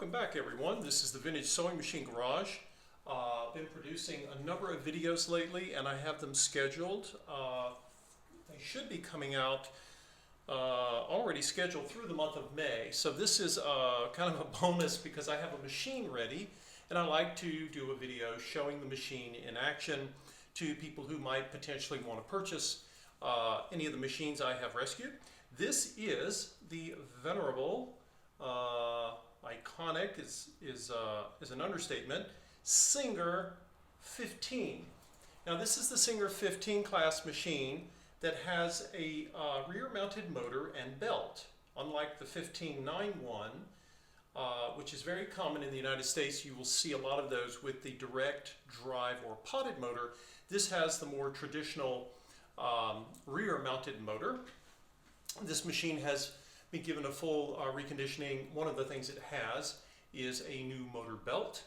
Welcome back, everyone. This is the Vintage Sewing Machine Garage. I've been producing a number of videos lately, and I have them scheduled. They should be coming out already scheduled through the month of May. So this is kind of a bonus because I have a machine ready, and I like to do a video showing the machine in action to people who might potentially want to purchase any of the machines I have rescued. This is the venerable iconic is an understatement, Singer 15. Now this is the Singer 15 class machine that has a rear-mounted motor and belt. Unlike the 1591, which is very common in the United States, you will see a lot of those with the direct drive or potted motor. This has the more traditional rear-mounted motor. This machine has been given a full reconditioning. One of the things it has is a new motor belt,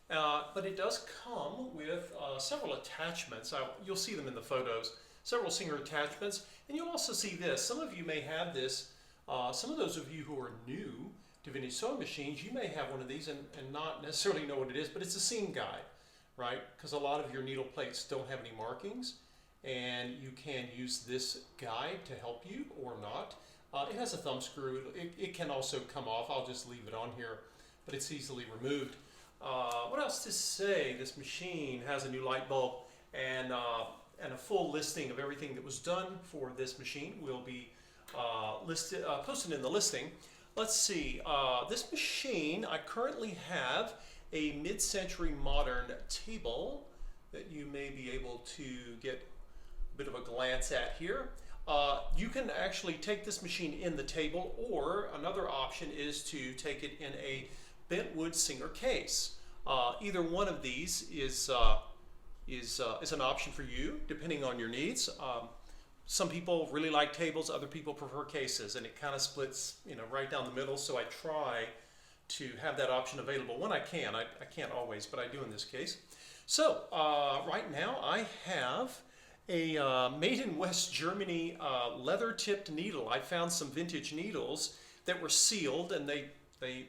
but it does come with several attachments. You'll see them in the photos, several Singer attachments, and you'll also see this. Some of you may have this. Some of those of you who are new to vintage sewing machines, you may have one of these and not necessarily know what it is, but it's a seam guide, right? Because a lot of your needle plates don't have any markings, and you can use this guide to help you or not. It has a thumb screw. It can also come off. I'll just leave it on here, but it's easily removed. What else to say? This machine has a new light bulb, and a full listing of everything that was done for this machine will be posted in the listing. Let's see. This machine, I currently have a mid-century modern table that you may be able to get a bit of a glance at here. You can actually take this machine in the table, or another option is to take it in a bent wood Singer case. Either one of these is an option for you, depending on your needs. Some people really like tables, other people prefer cases, and it kind of splits, right down the middle. So I try to have that option available when I can. I can't always, but I do in this case. So right now I have a made in West Germany leather-tipped needle. I found some vintage needles that were sealed, and they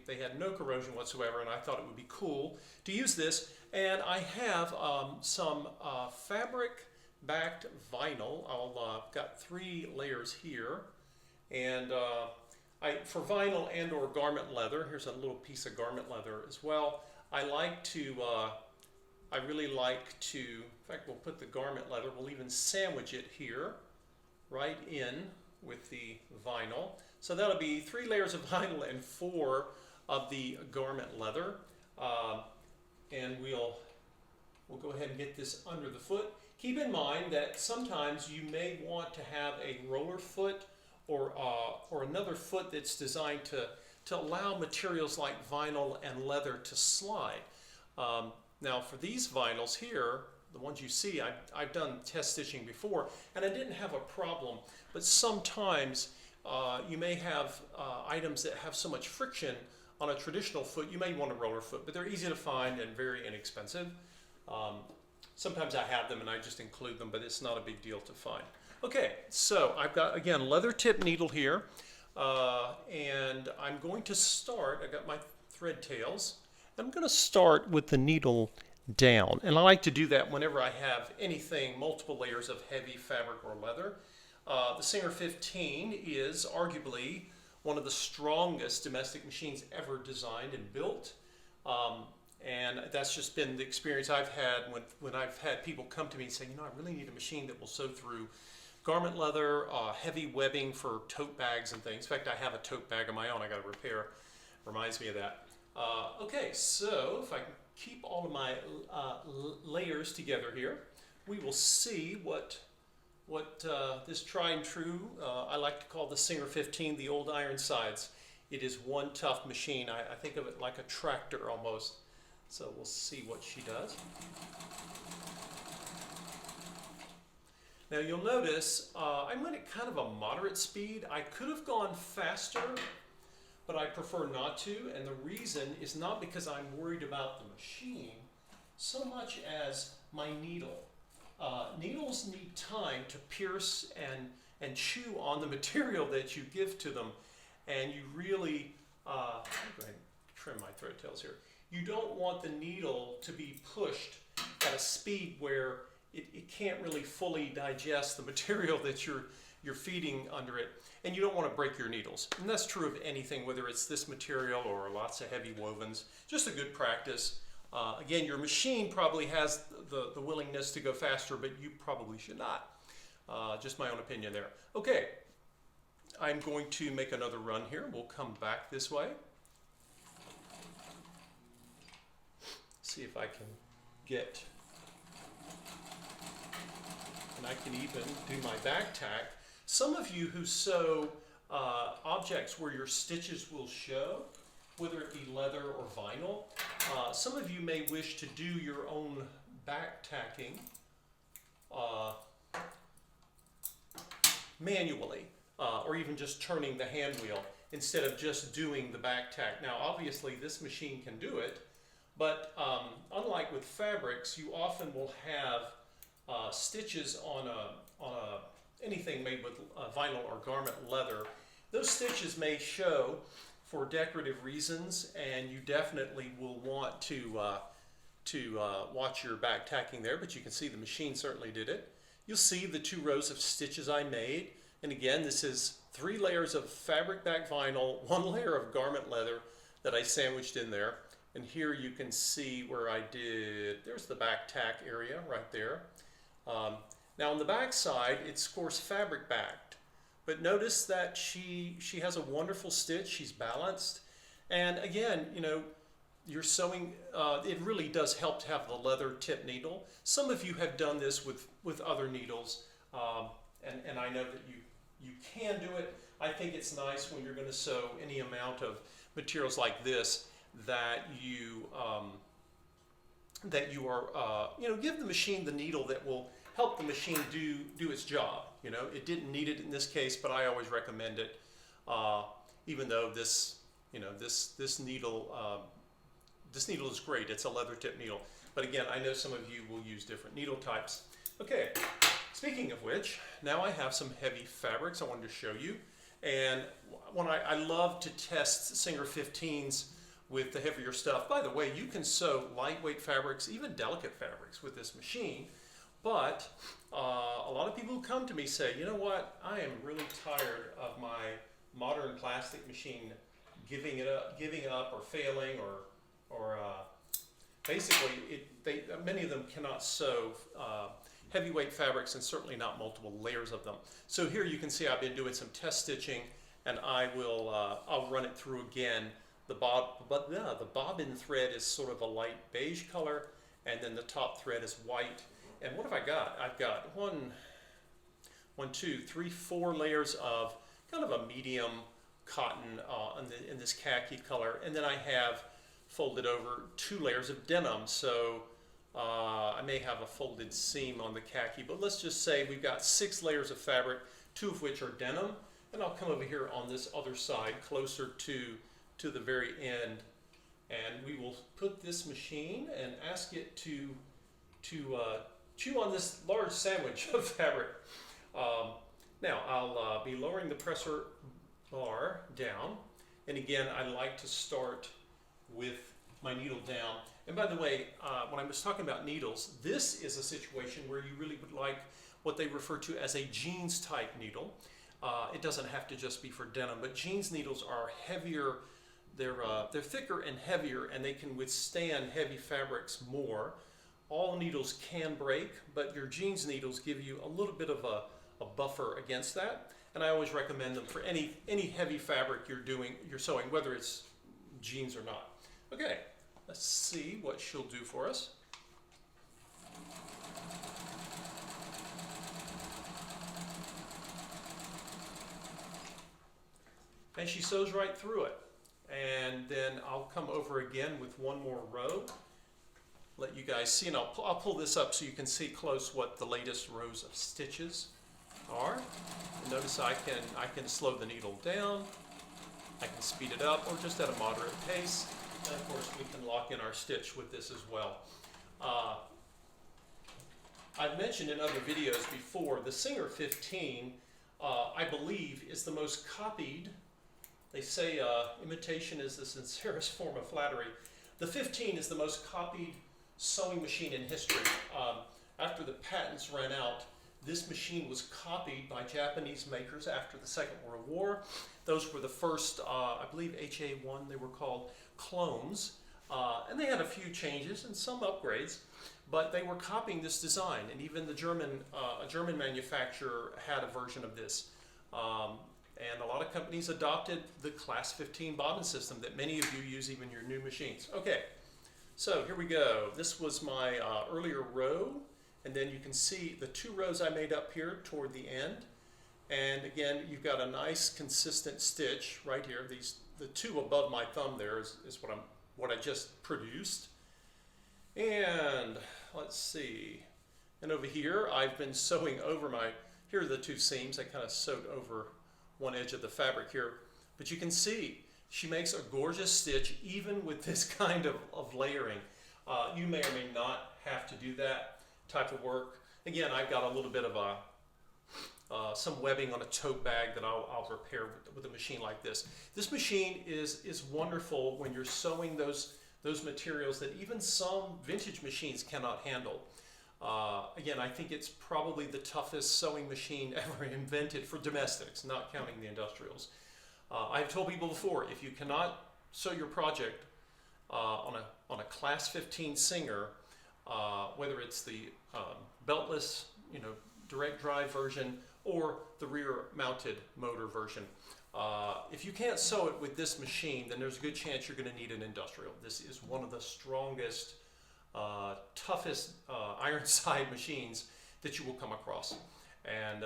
had no corrosion whatsoever, and I thought it would be cool to use this. And I have some fabric-backed vinyl. I've got 3 layers here, and for vinyl and or garment leather, here's a little piece of garment leather as well. I really like to, in fact, we'll put the garment leather, we'll even sandwich it here, right in with the vinyl. So that'll be 3 layers of vinyl and 4 of the garment leather. And we'll go ahead and get this under the foot. Keep in mind that sometimes you may want to have a roller foot or another foot that's designed to allow materials like vinyl and leather to slide. Now for these vinyls here, the ones you see, I've done test stitching before, and I didn't have a problem. But sometimes you may have items that have so much friction on a traditional foot, you may want a roller foot, but they're easy to find and very inexpensive. Sometimes I have them and I just include them, but it's not a big deal to find. Okay, so I've got, again, leather tip needle here, and I'm going to start, I got my thread tails. I'm going to start with the needle down, and I like to do that whenever I have anything, multiple layers of heavy fabric or leather. The Singer 15 is arguably one of the strongest domestic machines ever designed and built, and that's just been the experience I've had when I've had people come to me and say, I really need a machine that will sew through garment leather, heavy webbing for tote bags and things. In fact, I have a tote bag of my own I got to repair. Reminds me of that. Okay, so if I can keep all of my layers together here, we will see what this tried and true, I like to call the Singer 15 the old iron sides. It is one tough machine. I think of it like a tractor almost. So we'll see what she does. Now you'll notice I went at kind of a moderate speed. I could have gone faster, but I prefer not to, and the reason is not because I'm worried about the machine so much as my needle. Needles need time to pierce and chew on the material that you give to them, and you really, I'll go ahead and trim my thread tails here. You don't want the needle to be pushed at a speed where it can't really fully digest the material that you're feeding under it, and you don't want to break your needles. And that's true of anything, whether it's this material or lots of heavy wovens. Just a good practice. Again, your machine probably has the willingness to go faster, but you probably should not. Just my own opinion there. Okay, I'm going to make another run here. We'll come back this way. See if I can get, and I can even do my back tack. Some of you who sew objects where your stitches will show, whether it be leather or vinyl, some of you may wish to do your own back tacking manually, or even just turning the hand wheel instead of just doing the back tack. Now obviously this machine can do it, but unlike with fabrics, you often will have stitches on anything made with vinyl or garment leather. Those stitches may show for decorative reasons, and you definitely will want to watch your back tacking there, but you can see the machine certainly did it. You'll see the 2 rows of stitches I made, and again, this is 3 layers of fabric back vinyl, 1 layer of garment leather that I sandwiched in there. And here you can see where I did, there's the back tack area right there. Now on the back side, it's of course fabric backed, but notice that she has a wonderful stitch, she's balanced. And again, you know, you're sewing, it really does help to have the leather tip needle. Some of you have done this with other needles, and I know that you can do it. I think it's nice when you're going to sew any amount of materials like this that you are give the machine the needle that will help the machine do its job. You know, it didn't need it in this case, but I always recommend it, even though this needle is great. It's a leather tip needle, but again, I know some of you will use different needle types. Okay, speaking of which, now I have some heavy fabrics I wanted to show you, and when I love to test Singer 15s with the heavier stuff. By the way, you can sew lightweight fabrics, even delicate fabrics with this machine, but a lot of people who come to me say, you know what, I am really tired of my modern plastic machine giving up or failing, or basically many of them cannot sew heavyweight fabrics, and certainly not multiple layers of them. So here you can see I've been doing some test stitching, and I'll run it through again. The bobbin thread is sort of a light beige color, and then the top thread is white. And what have I got? I've got 4 layers of kind of a medium cotton in this khaki color, and then I have folded over 2 layers of denim. So I may have a folded seam on the khaki, but let's just say we've got 6 layers of fabric, 2 of which are denim, and I'll come over here on this other side closer to the very end, and we will put this machine and ask it to chew on this large sandwich of fabric. Now I'll be lowering the presser bar down, and again I like to start with my needle down. And by the way, when I was talking about needles, this is a situation where you really would like what they refer to as a jeans type needle. It doesn't have to just be for denim, but jeans needles are heavier. They're thicker and heavier, and they can withstand heavy fabrics more. All needles can break, but your jeans needles give you a little bit of a buffer against that. And I always recommend them for any heavy fabric you're sewing, whether it's jeans or not. Okay, let's see what she'll do for us. And she sews right through it. And then I'll come over again with 1 more row, let you guys see, and I'll pull this up so you can see close what the latest rows of stitches are. And notice I can slow the needle down, I can speed it up, or just at a moderate pace. And of course we can lock in our stitch with this as well. I've mentioned in other videos before, the Singer 15, I believe, is the most copied They say imitation is the sincerest form of flattery. The 15 is the most copied sewing machine in history. After the patents ran out, this machine was copied by Japanese makers after the Second World War. Those were the first, I believe HA1 they were called, clones. And they had a few changes and some upgrades, but they were copying this design. And even the a German manufacturer had a version of this. And a lot of companies adopted the Class 15 bobbin system that many of you use even in your new machines. Okay, so here we go. This was my earlier row, and then you can see the 2 rows I made up here toward the end. And again, you've got a nice consistent stitch right here. The 2 above my thumb there is what I just produced. And let's see. And over here, I've been sewing over here are the 2 seams. I kind of sewed over one edge of the fabric here. But you can see she makes a gorgeous stitch even with this kind of layering. You may or may not have to do that type of work. Again, I've got a little bit of some webbing on a tote bag that I'll repair with a machine like this. This machine is wonderful when you're sewing those materials that even some vintage machines cannot handle. Again, I think it's probably the toughest sewing machine ever invented for domestics, not counting the industrials. I've told people before, if you cannot sew your project on a Class 15 Singer, whether it's the beltless, direct drive version or the rear mounted motor version, if you can't sew it with this machine, then there's a good chance you're going to need an industrial. This is one of the strongest, toughest ironside machines that you will come across. And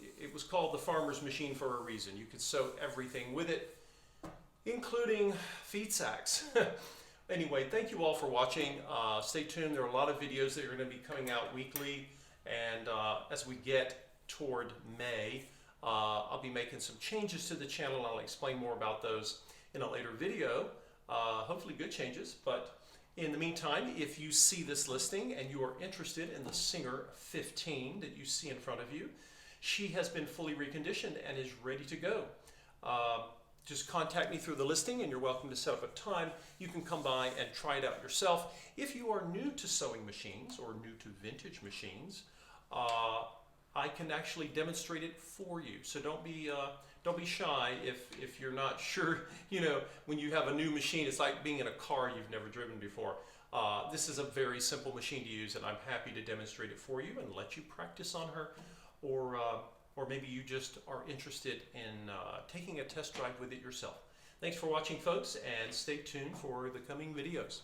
it was called the farmer's machine for a reason. You could sew everything with it, including feed sacks. Anyway, thank you all for watching. Stay tuned. There are a lot of videos that are going to be coming out weekly. And as we get toward May, I'll be making some changes to the channel. I'll explain more about those in a later video. Hopefully good changes. But in the meantime, if you see this listing and you are interested in the Singer 15 that you see in front of you, she has been fully reconditioned and is ready to go. Just contact me through the listing and you're welcome to set up a time. You can come by and try it out yourself. If you are new to sewing machines or new to vintage machines, I can actually demonstrate it for you. So don't be shy if you're not sure. When you have a new machine, it's like being in a car you've never driven before. This is a very simple machine to use, and I'm happy to demonstrate it for you and let you practice on her. Or maybe you just are interested in taking a test drive with it yourself. Thanks for watching, folks, and stay tuned for the coming videos.